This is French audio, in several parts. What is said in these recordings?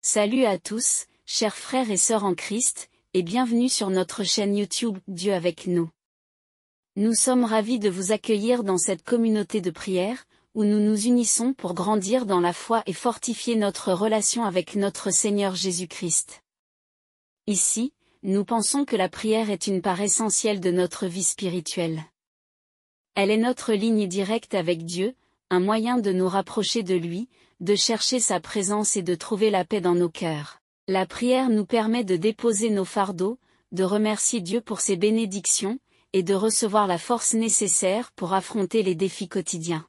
Salut à tous, chers frères et sœurs en Christ, et bienvenue sur notre chaîne YouTube Dieu avec nous. Nous sommes ravis de vous accueillir dans cette communauté de prière, où nous nous unissons pour grandir dans la foi et fortifier notre relation avec notre Seigneur Jésus-Christ. Ici, nous pensons que la prière est une part essentielle de notre vie spirituelle. Elle est notre ligne directe avec Dieu, un moyen de nous rapprocher de lui, de chercher sa présence et de trouver la paix dans nos cœurs. La prière nous permet de déposer nos fardeaux, de remercier Dieu pour ses bénédictions, et de recevoir la force nécessaire pour affronter les défis quotidiens.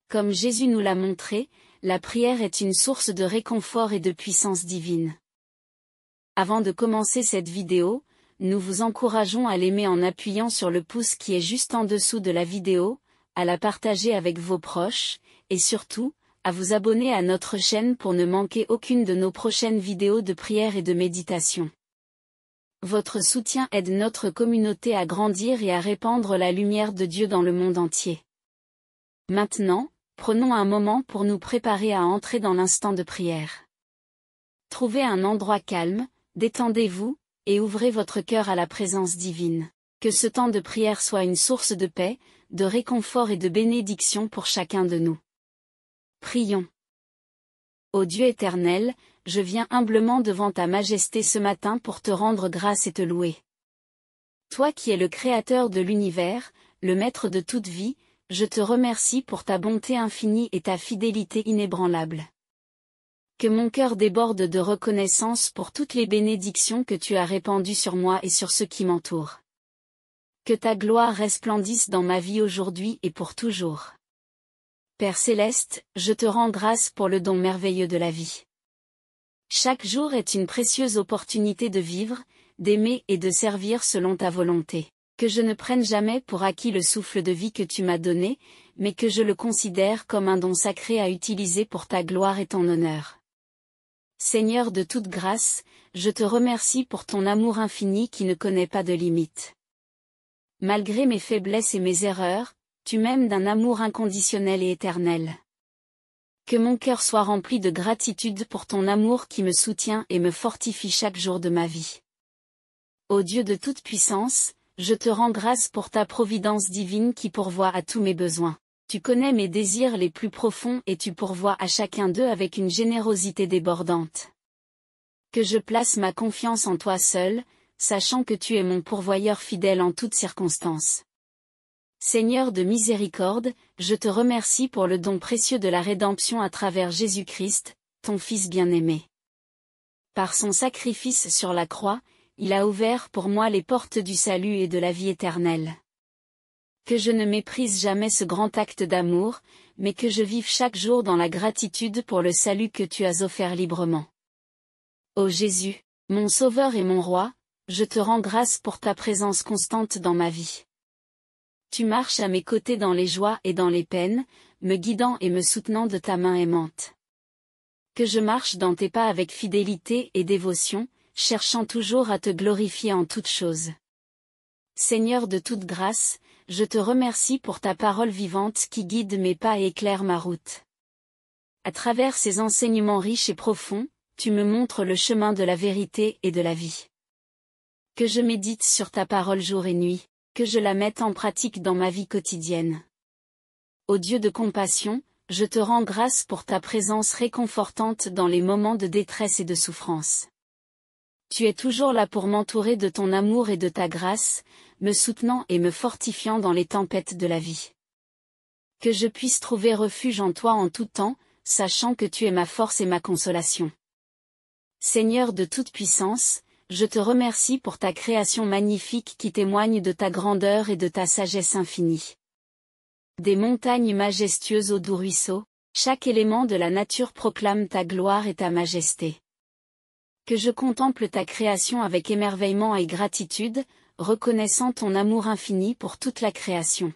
Comme Jésus nous l'a montré, la prière est une source de réconfort et de puissance divine. Avant de commencer cette vidéo, nous vous encourageons à l'aimer en appuyant sur le pouce qui est juste en dessous de la vidéo, à la partager avec vos proches, et surtout, à vous abonner à notre chaîne pour ne manquer aucune de nos prochaines vidéos de prière et de méditation. Votre soutien aide notre communauté à grandir et à répandre la lumière de Dieu dans le monde entier. Maintenant, prenons un moment pour nous préparer à entrer dans l'instant de prière. Trouvez un endroit calme, détendez-vous, et ouvrez votre cœur à la présence divine. Que ce temps de prière soit une source de paix, de réconfort et de bénédiction pour chacun de nous. Prions. Ô Dieu éternel, je viens humblement devant ta majesté ce matin pour te rendre grâce et te louer. Toi qui es le Créateur de l'univers, le Maître de toute vie, je te remercie pour ta bonté infinie et ta fidélité inébranlable. Que mon cœur déborde de reconnaissance pour toutes les bénédictions que tu as répandues sur moi et sur ceux qui m'entourent. Que ta gloire resplendisse dans ma vie aujourd'hui et pour toujours. Père céleste, je te rends grâce pour le don merveilleux de la vie. Chaque jour est une précieuse opportunité de vivre, d'aimer et de servir selon ta volonté. Que je ne prenne jamais pour acquis le souffle de vie que tu m'as donné, mais que je le considère comme un don sacré à utiliser pour ta gloire et ton honneur. Seigneur de toute grâce, je te remercie pour ton amour infini qui ne connaît pas de limite. Malgré mes faiblesses et mes erreurs, tu m'aimes d'un amour inconditionnel et éternel. Que mon cœur soit rempli de gratitude pour ton amour qui me soutient et me fortifie chaque jour de ma vie. Ô Dieu de toute puissance, je te rends grâce pour ta providence divine qui pourvoit à tous mes besoins. Tu connais mes désirs les plus profonds et tu pourvois à chacun d'eux avec une générosité débordante. Que je place ma confiance en toi seul, sachant que tu es mon pourvoyeur fidèle en toutes circonstances. Seigneur de miséricorde, je te remercie pour le don précieux de la rédemption à travers Jésus-Christ, ton Fils bien-aimé. Par son sacrifice sur la croix, il a ouvert pour moi les portes du salut et de la vie éternelle. Que je ne méprise jamais ce grand acte d'amour, mais que je vive chaque jour dans la gratitude pour le salut que tu as offert librement. Ô Jésus, mon Sauveur et mon Roi, je te rends grâce pour ta présence constante dans ma vie. Tu marches à mes côtés dans les joies et dans les peines, me guidant et me soutenant de ta main aimante. Que je marche dans tes pas avec fidélité et dévotion, cherchant toujours à te glorifier en toutes choses. Seigneur de toute grâce, je te remercie pour ta parole vivante qui guide mes pas et éclaire ma route. À travers ces enseignements riches et profonds, tu me montres le chemin de la vérité et de la vie. Que je médite sur ta parole jour et nuit, que je la mette en pratique dans ma vie quotidienne. Ô Dieu de compassion, je te rends grâce pour ta présence réconfortante dans les moments de détresse et de souffrance. Tu es toujours là pour m'entourer de ton amour et de ta grâce, me soutenant et me fortifiant dans les tempêtes de la vie. Que je puisse trouver refuge en toi en tout temps, sachant que tu es ma force et ma consolation. Seigneur de toute puissance, je te remercie pour ta création magnifique qui témoigne de ta grandeur et de ta sagesse infinie. Des montagnes majestueuses aux doux ruisseaux, chaque élément de la nature proclame ta gloire et ta majesté. Que je contemple ta création avec émerveillement et gratitude, reconnaissant ton amour infini pour toute la création.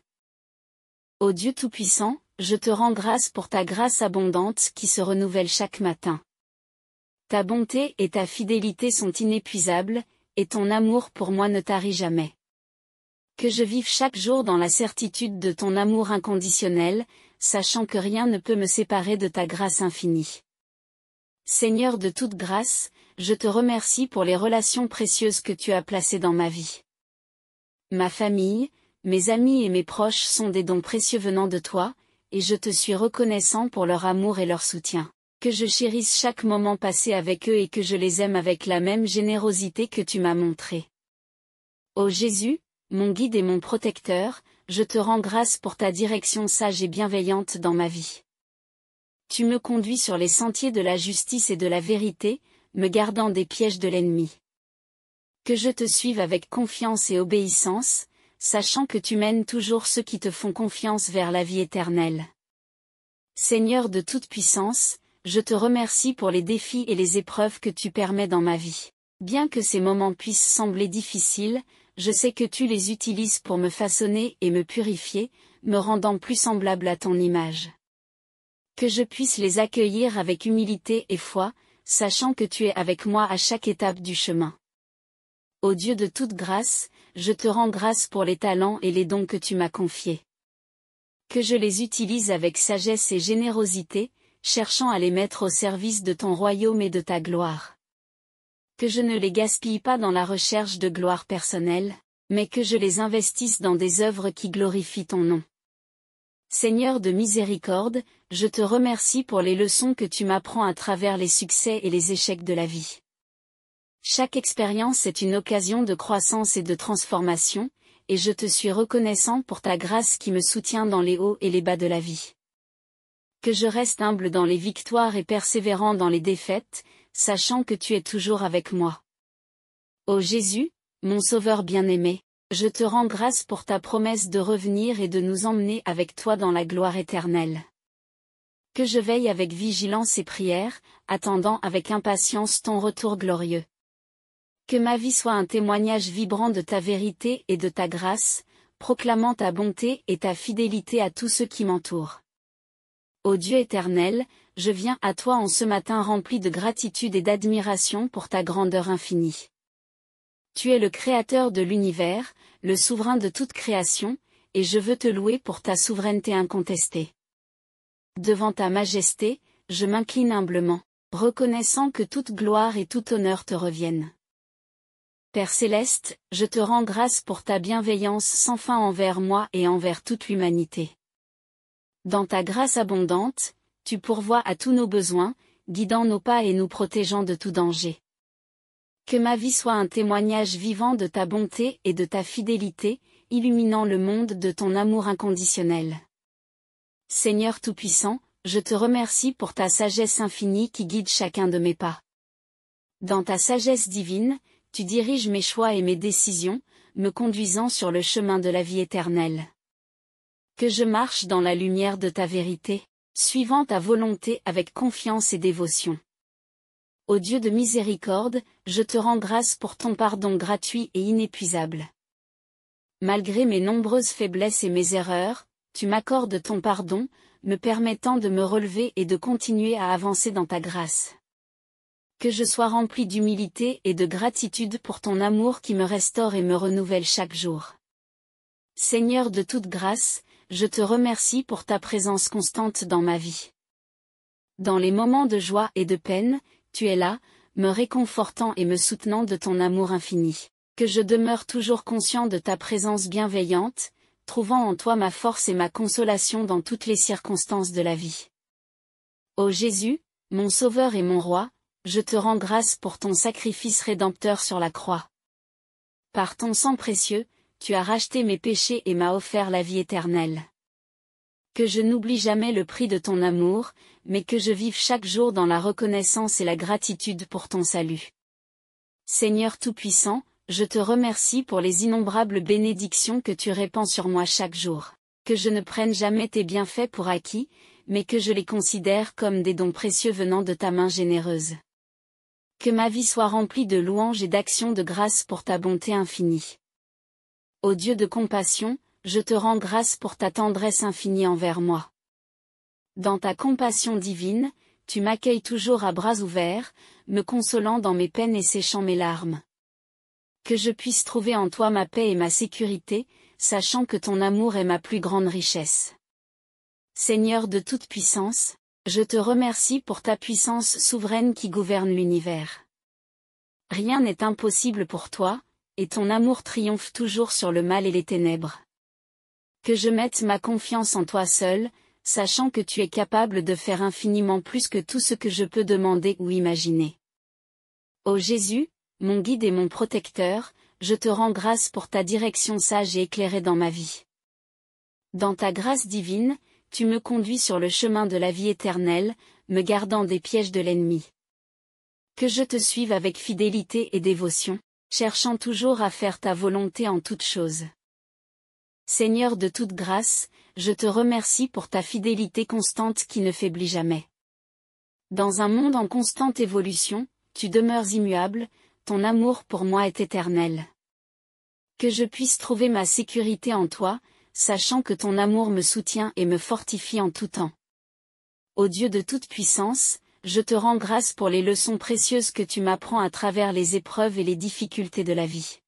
Ô Dieu Tout-Puissant, je te rends grâce pour ta grâce abondante qui se renouvelle chaque matin. Ta bonté et ta fidélité sont inépuisables, et ton amour pour moi ne tarit jamais. Que je vive chaque jour dans la certitude de ton amour inconditionnel, sachant que rien ne peut me séparer de ta grâce infinie. Seigneur de toute grâce, je te remercie pour les relations précieuses que tu as placées dans ma vie. Ma famille, mes amis et mes proches sont des dons précieux venant de toi, et je te suis reconnaissant pour leur amour et leur soutien. Que je chérisse chaque moment passé avec eux et que je les aime avec la même générosité que tu m'as montrée. Ô Jésus, mon guide et mon protecteur, je te rends grâce pour ta direction sage et bienveillante dans ma vie. Tu me conduis sur les sentiers de la justice et de la vérité, me gardant des pièges de l'ennemi. Que je te suive avec confiance et obéissance, sachant que tu mènes toujours ceux qui te font confiance vers la vie éternelle. Seigneur de toute puissance, je te remercie pour les défis et les épreuves que tu permets dans ma vie. Bien que ces moments puissent sembler difficiles, je sais que tu les utilises pour me façonner et me purifier, me rendant plus semblable à ton image. Que je puisse les accueillir avec humilité et foi, sachant que tu es avec moi à chaque étape du chemin. Ô Dieu de toute grâce, je te rends grâce pour les talents et les dons que tu m'as confiés. Que je les utilise avec sagesse et générosité, cherchant à les mettre au service de ton royaume et de ta gloire. Que je ne les gaspille pas dans la recherche de gloire personnelle, mais que je les investisse dans des œuvres qui glorifient ton nom. Seigneur de miséricorde, je te remercie pour les leçons que tu m'apprends à travers les succès et les échecs de la vie. Chaque expérience est une occasion de croissance et de transformation, et je te suis reconnaissant pour ta grâce qui me soutient dans les hauts et les bas de la vie. Que je reste humble dans les victoires et persévérant dans les défaites, sachant que tu es toujours avec moi. Ô Jésus, mon Sauveur bien-aimé, je te rends grâce pour ta promesse de revenir et de nous emmener avec toi dans la gloire éternelle. Que je veille avec vigilance et prière, attendant avec impatience ton retour glorieux. Que ma vie soit un témoignage vibrant de ta vérité et de ta grâce, proclamant ta bonté et ta fidélité à tous ceux qui m'entourent. Ô Dieu éternel, je viens à toi en ce matin rempli de gratitude et d'admiration pour ta grandeur infinie. Tu es le Créateur de l'univers, le souverain de toute création, et je veux te louer pour ta souveraineté incontestée. Devant ta majesté, je m'incline humblement, reconnaissant que toute gloire et tout honneur te reviennent. Père céleste, je te rends grâce pour ta bienveillance sans fin envers moi et envers toute l'humanité. Dans ta grâce abondante, tu pourvois à tous nos besoins, guidant nos pas et nous protégeant de tout danger. Que ma vie soit un témoignage vivant de ta bonté et de ta fidélité, illuminant le monde de ton amour inconditionnel. Seigneur Tout-Puissant, je te remercie pour ta sagesse infinie qui guide chacun de mes pas. Dans ta sagesse divine, tu diriges mes choix et mes décisions, me conduisant sur le chemin de la vie éternelle. Que je marche dans la lumière de ta vérité, suivant ta volonté avec confiance et dévotion. Ô Dieu de miséricorde, je te rends grâce pour ton pardon gratuit et inépuisable. Malgré mes nombreuses faiblesses et mes erreurs, tu m'accordes ton pardon, me permettant de me relever et de continuer à avancer dans ta grâce. Que je sois rempli d'humilité et de gratitude pour ton amour qui me restaure et me renouvelle chaque jour. Seigneur de toute grâce, je te remercie pour ta présence constante dans ma vie. Dans les moments de joie et de peine, tu es là, me réconfortant et me soutenant de ton amour infini. Que je demeure toujours conscient de ta présence bienveillante, trouvant en toi ma force et ma consolation dans toutes les circonstances de la vie. Ô Jésus, mon Sauveur et mon Roi, je te rends grâce pour ton sacrifice rédempteur sur la croix. Par ton sang précieux, tu as racheté mes péchés et m'as offert la vie éternelle. Que je n'oublie jamais le prix de ton amour, mais que je vive chaque jour dans la reconnaissance et la gratitude pour ton salut. Seigneur Tout-Puissant, je te remercie pour les innombrables bénédictions que tu répands sur moi chaque jour. Que je ne prenne jamais tes bienfaits pour acquis, mais que je les considère comme des dons précieux venant de ta main généreuse. Que ma vie soit remplie de louanges et d'actions de grâce pour ta bonté infinie. Ô Dieu de compassion, je te rends grâce pour ta tendresse infinie envers moi. Dans ta compassion divine, tu m'accueilles toujours à bras ouverts, me consolant dans mes peines et séchant mes larmes. Que je puisse trouver en toi ma paix et ma sécurité, sachant que ton amour est ma plus grande richesse. Seigneur de toute puissance, Je te remercie pour ta puissance souveraine qui gouverne l'univers. Rien n'est impossible pour toi, et ton amour triomphe toujours sur le mal et les ténèbres. Que je mette ma confiance en toi seul, sachant que tu es capable de faire infiniment plus que tout ce que je peux demander ou imaginer. Ô Jésus, mon guide et mon protecteur, je te rends grâce pour ta direction sage et éclairée dans ma vie. Dans ta grâce divine, tu me conduis sur le chemin de la vie éternelle, me gardant des pièges de l'ennemi. Que je te suive avec fidélité et dévotion, cherchant toujours à faire ta volonté en toutes choses. Seigneur de toute grâce, je te remercie pour ta fidélité constante qui ne faiblit jamais. Dans un monde en constante évolution, tu demeures immuable, ton amour pour moi est éternel. Que je puisse trouver ma sécurité en toi, sachant que ton amour me soutient et me fortifie en tout temps. Ô Dieu de toute puissance, je te rends grâce pour les leçons précieuses que tu m'apprends à travers les épreuves et les difficultés de la vie.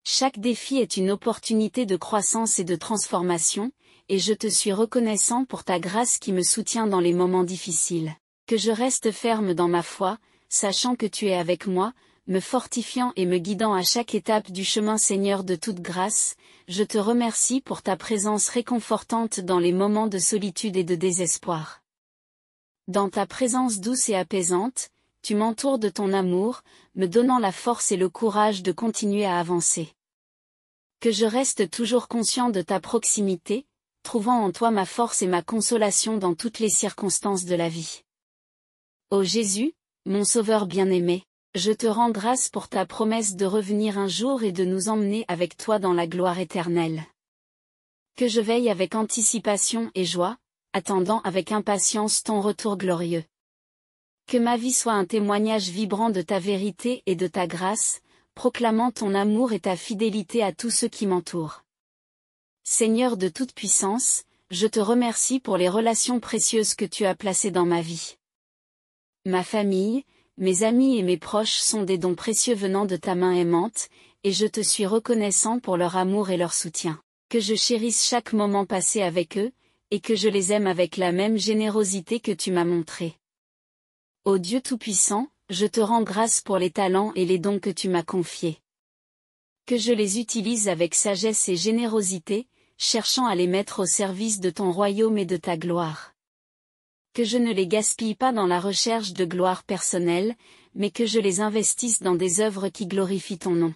Chaque défi est une opportunité de croissance et de transformation, et je te suis reconnaissant pour ta grâce qui me soutient dans les moments difficiles. Que je reste ferme dans ma foi, sachant que tu es avec moi, me fortifiant et me guidant à chaque étape du chemin. Seigneur de toute grâce, je te remercie pour ta présence réconfortante dans les moments de solitude et de désespoir. Dans ta présence douce et apaisante, tu m'entoures de ton amour, me donnant la force et le courage de continuer à avancer. Que je reste toujours conscient de ta proximité, trouvant en toi ma force et ma consolation dans toutes les circonstances de la vie. Ô Jésus, mon Sauveur bien-aimé, je te rends grâce pour ta promesse de revenir un jour et de nous emmener avec toi dans la gloire éternelle. Que je veille avec anticipation et joie, attendant avec impatience ton retour glorieux. Que ma vie soit un témoignage vibrant de ta vérité et de ta grâce, proclamant ton amour et ta fidélité à tous ceux qui m'entourent. Seigneur de toute puissance, je te remercie pour les relations précieuses que tu as placées dans ma vie. Ma famille, mes amis et mes proches sont des dons précieux venant de ta main aimante, et je te suis reconnaissant pour leur amour et leur soutien. Que je chérisse chaque moment passé avec eux, et que je les aime avec la même générosité que tu m'as montrée. Ô Dieu Tout-Puissant, je te rends grâce pour les talents et les dons que tu m'as confiés. Que je les utilise avec sagesse et générosité, cherchant à les mettre au service de ton royaume et de ta gloire. Que je ne les gaspille pas dans la recherche de gloire personnelle, mais que je les investisse dans des œuvres qui glorifient ton nom.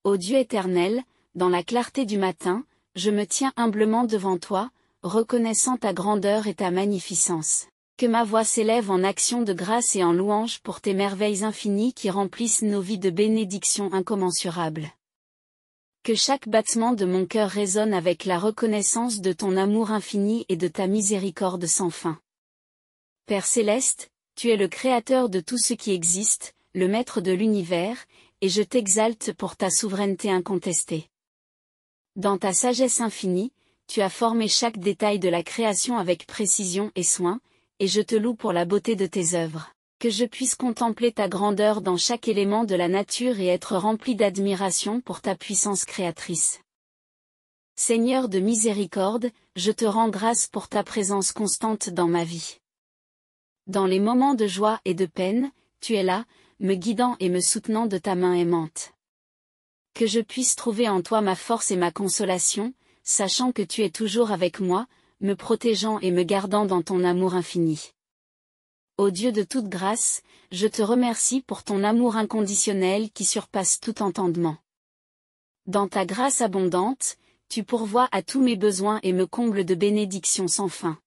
Ô Dieu éternel, dans la clarté du matin, je me tiens humblement devant toi, reconnaissant ta grandeur et ta magnificence. Que ma voix s'élève en action de grâce et en louange pour tes merveilles infinies qui remplissent nos vies de bénédictions incommensurables. Que chaque battement de mon cœur résonne avec la reconnaissance de ton amour infini et de ta miséricorde sans fin. Père céleste, tu es le créateur de tout ce qui existe, le maître de l'univers, et je t'exalte pour ta souveraineté incontestée. Dans ta sagesse infinie, tu as formé chaque détail de la création avec précision et soin, et je te loue pour la beauté de tes œuvres. Que je puisse contempler ta grandeur dans chaque élément de la nature et être rempli d'admiration pour ta puissance créatrice. Seigneur de miséricorde, je te rends grâce pour ta présence constante dans ma vie. Dans les moments de joie et de peine, tu es là, me guidant et me soutenant de ta main aimante. Que je puisse trouver en toi ma force et ma consolation, sachant que tu es toujours avec moi, me protégeant et me gardant dans ton amour infini. Ô Dieu de toute grâce, je te remercie pour ton amour inconditionnel qui surpasse tout entendement. Dans ta grâce abondante, tu pourvois à tous mes besoins et me combles de bénédictions sans fin.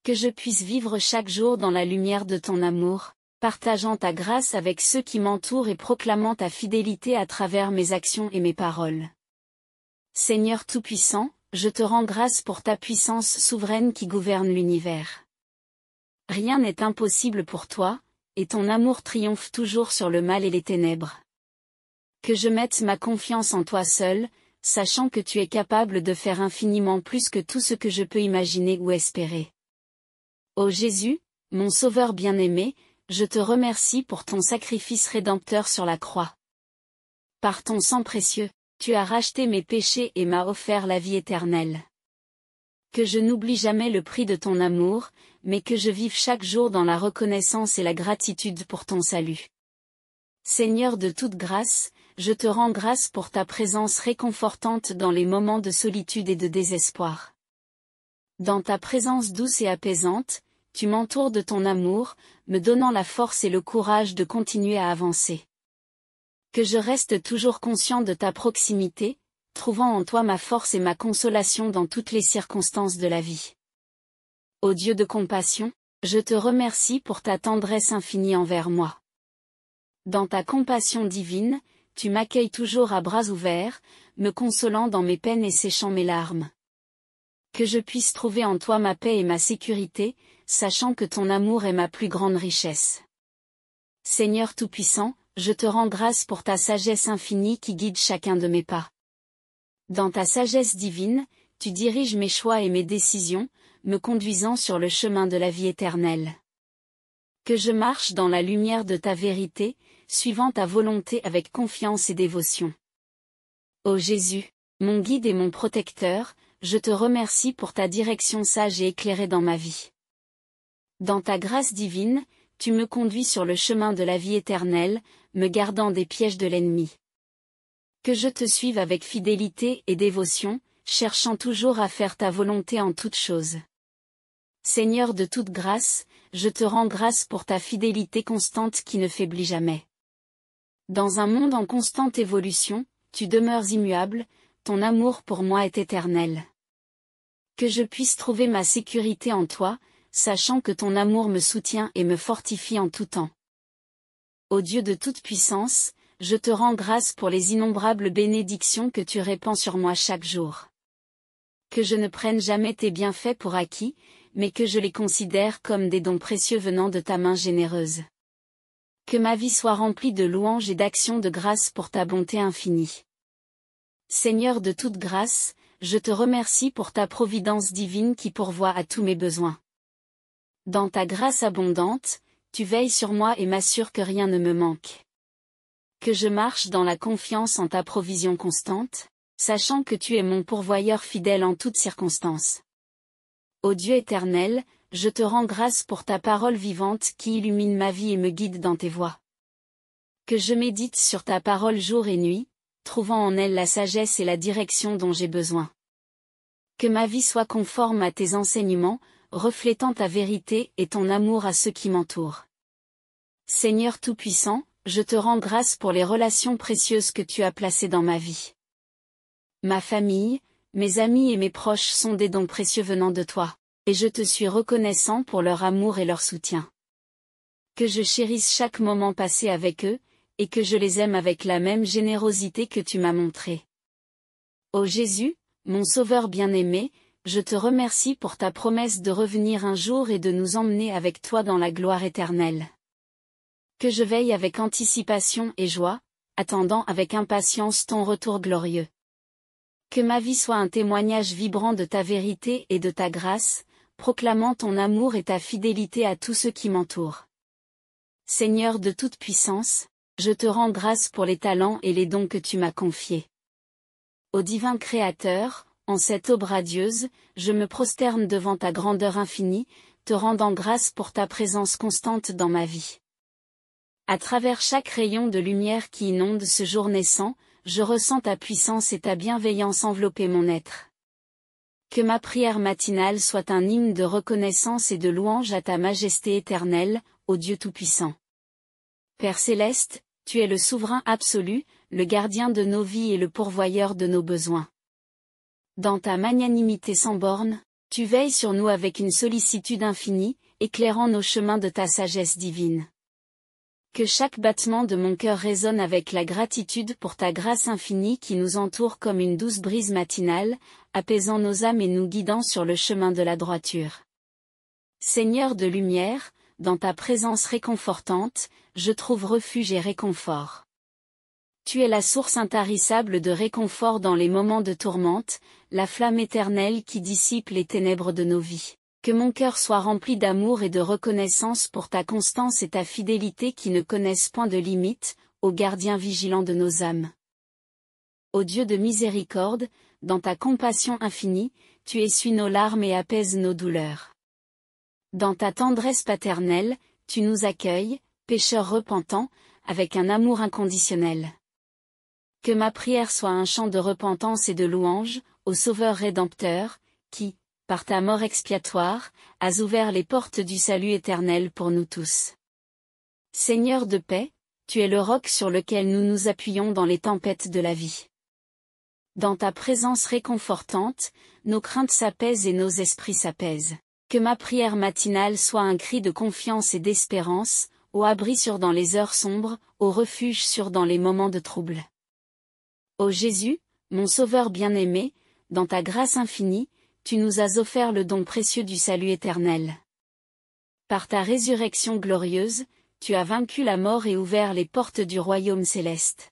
Que je puisse vivre chaque jour dans la lumière de ton amour, partageant ta grâce avec ceux qui m'entourent et proclamant ta fidélité à travers mes actions et mes paroles. Seigneur Tout-Puissant, je te rends grâce pour ta puissance souveraine qui gouverne l'univers. Rien n'est impossible pour toi, et ton amour triomphe toujours sur le mal et les ténèbres. Que je mette ma confiance en toi seul, sachant que tu es capable de faire infiniment plus que tout ce que je peux imaginer ou espérer. Ô Jésus, mon Sauveur bien-aimé, je te remercie pour ton sacrifice rédempteur sur la croix. Par ton sang précieux, tu as racheté mes péchés et m'as offert la vie éternelle. Que je n'oublie jamais le prix de ton amour, mais que je vive chaque jour dans la reconnaissance et la gratitude pour ton salut. Seigneur de toute grâce, je te rends grâce pour ta présence réconfortante dans les moments de solitude et de désespoir. Dans ta présence douce et apaisante, tu m'entoures de ton amour, me donnant la force et le courage de continuer à avancer. Que je reste toujours conscient de ta proximité, trouvant en toi ma force et ma consolation dans toutes les circonstances de la vie. Ô Dieu de compassion, je te remercie pour ta tendresse infinie envers moi. Dans ta compassion divine, tu m'accueilles toujours à bras ouverts, me consolant dans mes peines et séchant mes larmes. Que je puisse trouver en toi ma paix et ma sécurité, sachant que ton amour est ma plus grande richesse. Seigneur Tout-Puissant, je te rends grâce pour ta sagesse infinie qui guide chacun de mes pas. Dans ta sagesse divine, tu diriges mes choix et mes décisions, me conduisant sur le chemin de la vie éternelle. Que je marche dans la lumière de ta vérité, suivant ta volonté avec confiance et dévotion. Ô Jésus, mon guide et mon protecteur, je te remercie pour ta direction sage et éclairée dans ma vie. Dans ta grâce divine, tu me conduis sur le chemin de la vie éternelle, me gardant des pièges de l'ennemi. Que je te suive avec fidélité et dévotion, cherchant toujours à faire ta volonté en toutes choses. Seigneur de toute grâce, je te rends grâce pour ta fidélité constante qui ne faiblit jamais. Dans un monde en constante évolution, tu demeures immuable, ton amour pour moi est éternel. Que je puisse trouver ma sécurité en toi, sachant que ton amour me soutient et me fortifie en tout temps. Ô Dieu de toute puissance, je te rends grâce pour les innombrables bénédictions que tu répands sur moi chaque jour. Que je ne prenne jamais tes bienfaits pour acquis, mais que je les considère comme des dons précieux venant de ta main généreuse. Que ma vie soit remplie de louanges et d'actions de grâce pour ta bonté infinie. Seigneur de toute grâce, je te remercie pour ta providence divine qui pourvoit à tous mes besoins. Dans ta grâce abondante, tu veilles sur moi et m'assures que rien ne me manque. Que je marche dans la confiance en ta provision constante, sachant que tu es mon pourvoyeur fidèle en toutes circonstances. Ô Dieu éternel, je te rends grâce pour ta parole vivante qui illumine ma vie et me guide dans tes voies. Que je médite sur ta parole jour et nuit, trouvant en elle la sagesse et la direction dont j'ai besoin. Que ma vie soit conforme à tes enseignements, reflétant ta vérité et ton amour à ceux qui m'entourent. Seigneur Tout-Puissant, je te rends grâce pour les relations précieuses que tu as placées dans ma vie. Ma famille, mes amis et mes proches sont des dons précieux venant de toi, et je te suis reconnaissant pour leur amour et leur soutien. Que je chérisse chaque moment passé avec eux, et que je les aime avec la même générosité que tu m'as montrée. Ô Jésus, mon Sauveur bien-aimé, je te remercie pour ta promesse de revenir un jour et de nous emmener avec toi dans la gloire éternelle. Que je veille avec anticipation et joie, attendant avec impatience ton retour glorieux. Que ma vie soit un témoignage vibrant de ta vérité et de ta grâce, proclamant ton amour et ta fidélité à tous ceux qui m'entourent. Seigneur de toute puissance, je te rends grâce pour les talents et les dons que tu m'as confiés. Ô divin Créateur, en cette aube radieuse, je me prosterne devant ta grandeur infinie, te rendant grâce pour ta présence constante dans ma vie. À travers chaque rayon de lumière qui inonde ce jour naissant, je ressens ta puissance et ta bienveillance envelopper mon être. Que ma prière matinale soit un hymne de reconnaissance et de louange à ta majesté éternelle, ô Dieu Tout-Puissant. Père céleste, tu es le souverain absolu, le gardien de nos vies et le pourvoyeur de nos besoins. Dans ta magnanimité sans bornes, tu veilles sur nous avec une sollicitude infinie, éclairant nos chemins de ta sagesse divine. Que chaque battement de mon cœur résonne avec la gratitude pour ta grâce infinie qui nous entoure comme une douce brise matinale, apaisant nos âmes et nous guidant sur le chemin de la droiture. Seigneur de lumière, dans ta présence réconfortante, je trouve refuge et réconfort. Tu es la source intarissable de réconfort dans les moments de tourmente, la flamme éternelle qui dissipe les ténèbres de nos vies. Que mon cœur soit rempli d'amour et de reconnaissance pour ta constance et ta fidélité qui ne connaissent point de limites, ô gardien vigilant de nos âmes. Ô Dieu de miséricorde, dans ta compassion infinie, tu essuies nos larmes et apaises nos douleurs. Dans ta tendresse paternelle, tu nous accueilles, pécheurs repentants, avec un amour inconditionnel. Que ma prière soit un chant de repentance et de louange, au Sauveur Rédempteur, qui, par ta mort expiatoire, as ouvert les portes du salut éternel pour nous tous. Seigneur de paix, tu es le roc sur lequel nous nous appuyons dans les tempêtes de la vie. Dans ta présence réconfortante, nos craintes s'apaisent et nos esprits s'apaisent. Que ma prière matinale soit un cri de confiance et d'espérance, au abri sûr dans les heures sombres, au refuge sûr dans les moments de trouble. Ô Jésus, mon Sauveur bien-aimé, dans ta grâce infinie, tu nous as offert le don précieux du salut éternel. Par ta résurrection glorieuse, tu as vaincu la mort et ouvert les portes du royaume céleste.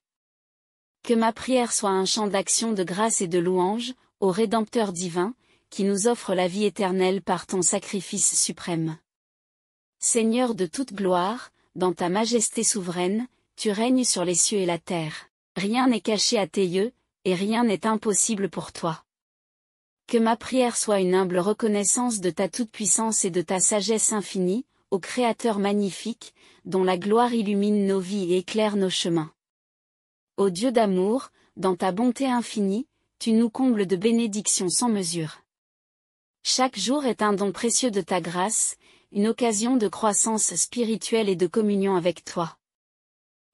Que ma prière soit un chant d'action de grâce et de louange, au Rédempteur divin, qui nous offre la vie éternelle par ton sacrifice suprême. Seigneur de toute gloire, dans ta majesté souveraine, tu règnes sur les cieux et la terre. Rien n'est caché à tes yeux, et rien n'est impossible pour toi. Que ma prière soit une humble reconnaissance de ta toute-puissance et de ta sagesse infinie, ô Créateur magnifique, dont la gloire illumine nos vies et éclaire nos chemins. Ô Dieu d'amour, dans ta bonté infinie, tu nous combles de bénédictions sans mesure. Chaque jour est un don précieux de ta grâce, une occasion de croissance spirituelle et de communion avec toi.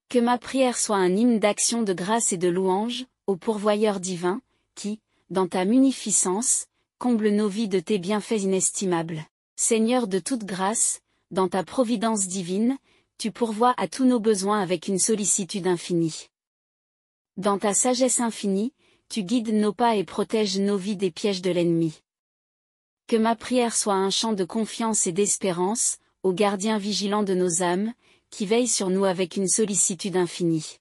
Que ma prière soit un hymne d'action de grâce et de louange, ô pourvoyeur divin, qui, dans ta munificence, comble nos vies de tes bienfaits inestimables. Seigneur de toute grâce, dans ta providence divine, tu pourvois à tous nos besoins avec une sollicitude infinie. Dans ta sagesse infinie, tu guides nos pas et protèges nos vies des pièges de l'ennemi. Que ma prière soit un chant de confiance et d'espérance, ô gardien vigilant de nos âmes, qui veille sur nous avec une sollicitude infinie.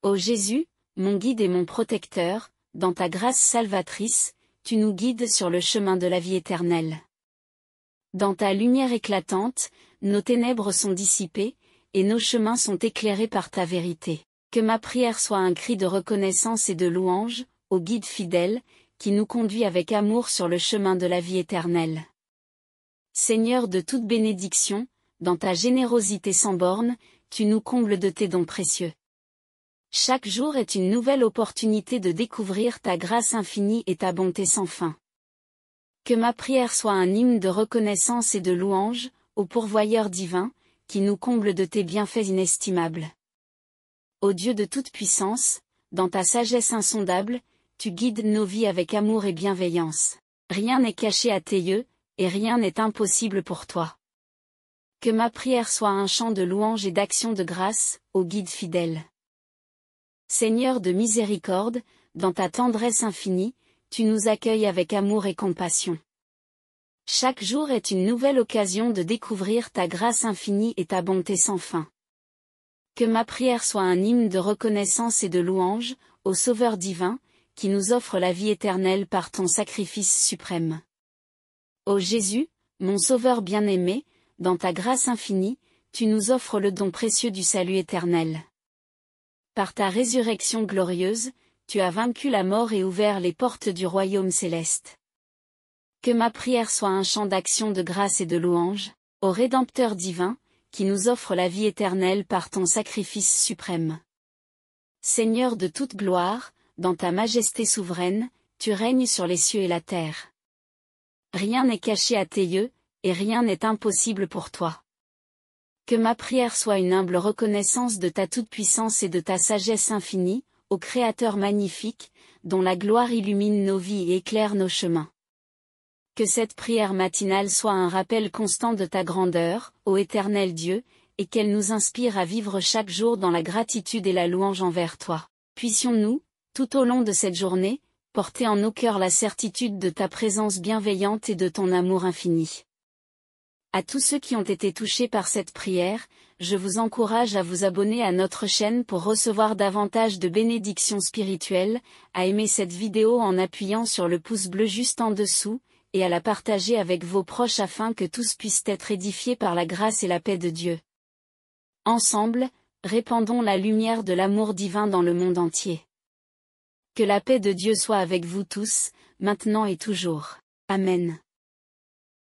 Ô Jésus, mon guide et mon protecteur, dans ta grâce salvatrice, tu nous guides sur le chemin de la vie éternelle. Dans ta lumière éclatante, nos ténèbres sont dissipées, et nos chemins sont éclairés par ta vérité. Que ma prière soit un cri de reconnaissance et de louange, au guide fidèle, qui nous conduit avec amour sur le chemin de la vie éternelle. Seigneur de toute bénédiction, dans ta générosité sans borne, tu nous combles de tes dons précieux. Chaque jour est une nouvelle opportunité de découvrir ta grâce infinie et ta bonté sans fin. Que ma prière soit un hymne de reconnaissance et de louange, au pourvoyeur divin, qui nous comble de tes bienfaits inestimables. Ô Dieu de toute puissance, dans ta sagesse insondable, tu guides nos vies avec amour et bienveillance. Rien n'est caché à tes yeux, et rien n'est impossible pour toi. Que ma prière soit un chant de louange et d'action de grâce, ô guide fidèle. Seigneur de miséricorde, dans ta tendresse infinie, tu nous accueilles avec amour et compassion. Chaque jour est une nouvelle occasion de découvrir ta grâce infinie et ta bonté sans fin. Que ma prière soit un hymne de reconnaissance et de louange, au Sauveur divin, qui nous offre la vie éternelle par ton sacrifice suprême. Ô Jésus, mon Sauveur bien-aimé, dans ta grâce infinie, tu nous offres le don précieux du salut éternel. Par ta résurrection glorieuse, tu as vaincu la mort et ouvert les portes du royaume céleste. Que ma prière soit un chant d'action de grâce et de louange, au Rédempteur divin, qui nous offre la vie éternelle par ton sacrifice suprême. Seigneur de toute gloire, dans ta majesté souveraine, tu règnes sur les cieux et la terre. Rien n'est caché à tes yeux, et rien n'est impossible pour toi. Que ma prière soit une humble reconnaissance de ta toute-puissance et de ta sagesse infinie, ô Créateur magnifique, dont la gloire illumine nos vies et éclaire nos chemins. Que cette prière matinale soit un rappel constant de ta grandeur, ô éternel Dieu, et qu'elle nous inspire à vivre chaque jour dans la gratitude et la louange envers toi. Puissions-nous, tout au long de cette journée, porter en nos cœurs la certitude de ta présence bienveillante et de ton amour infini. À tous ceux qui ont été touchés par cette prière, je vous encourage à vous abonner à notre chaîne pour recevoir davantage de bénédictions spirituelles, à aimer cette vidéo en appuyant sur le pouce bleu juste en dessous, et à la partager avec vos proches afin que tous puissent être édifiés par la grâce et la paix de Dieu. Ensemble, répandons la lumière de l'amour divin dans le monde entier. Que la paix de Dieu soit avec vous tous, maintenant et toujours. Amen.